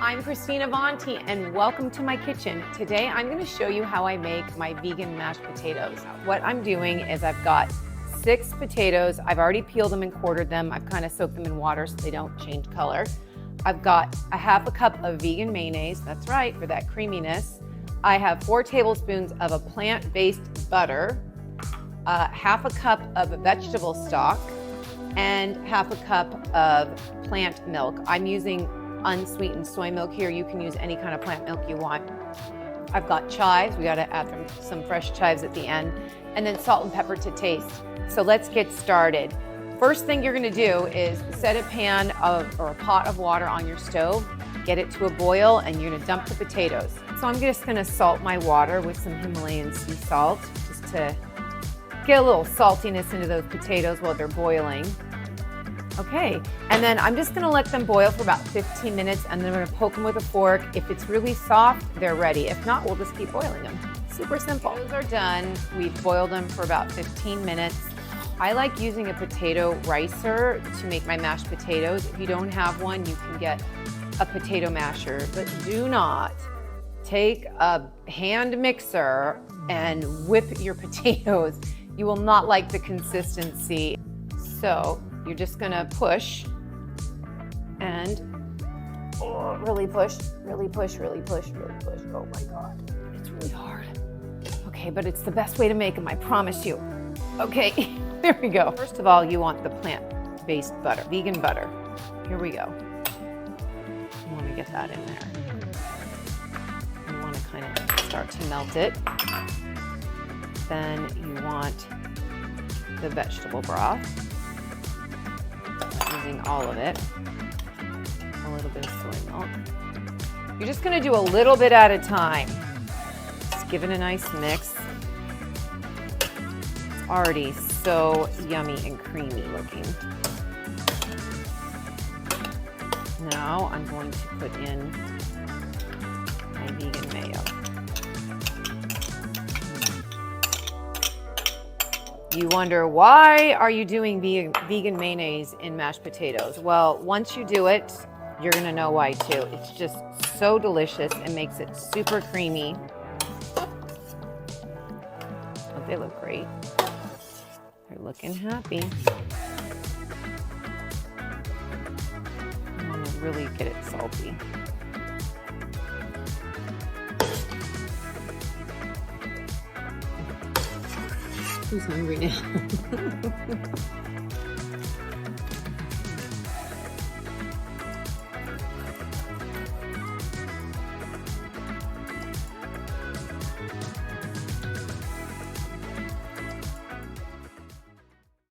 I'm Christina Vonti and welcome to my kitchen. Today I'm going to show you how I make my vegan mashed potatoes. What I'm doing is I've got 6 potatoes. I've already peeled them and quartered them. I've kind of soaked them in water so they don't change color. I've got a half a cup of vegan mayonnaise, that's right, for that creaminess. I have 4 tablespoons of a plant-based butter, half a cup of vegetable stock, and half a cup of plant milk. I'm using unsweetened soy milk here. You can use any kind of plant milk you want. I've got chives. We got to add some fresh chives at the end, and then salt and pepper to taste. So let's get started. First thing you're going to do is set a pan or a pot of water on your stove, get it to a boil, and you're going to dump the potatoes. So I'm just going to salt my water with some Himalayan sea salt just to get a little saltiness into those potatoes while they're boiling. Okay, and then I'm just gonna let them boil for about 15 minutes and then I'm gonna poke them with a fork. If it's really soft, they're ready. If not, we'll just keep boiling them. Super simple. Those are done. We've boiled them for about 15 minutes. I like using a potato ricer to make my mashed potatoes. If you don't have one, you can get a potato masher, but do not take a hand mixer and whip your potatoes. You will not like the consistency. So you're just gonna push and really push, really push, really push, really push. Oh my God, it's really hard. Okay, but it's the best way to make them, I promise you. Okay, there we go. First of all, you want the plant-based butter, vegan butter. Here we go. You wanna get that in there. You wanna kind of start to melt it. Then you want the vegetable broth. Using all of it, a little bit of soy milk. You're just gonna do a little bit at a time. Just give it a nice mix. It's already so yummy and creamy looking. Now I'm going to put in my vegan mayo. You wonder, why are you doing vegan mayonnaise in mashed potatoes? Well, once you do it, you're gonna know why too. It's just so delicious and makes it super creamy. Oh, they look great. They're looking happy. I wanna really get it salty. Who's hungry now?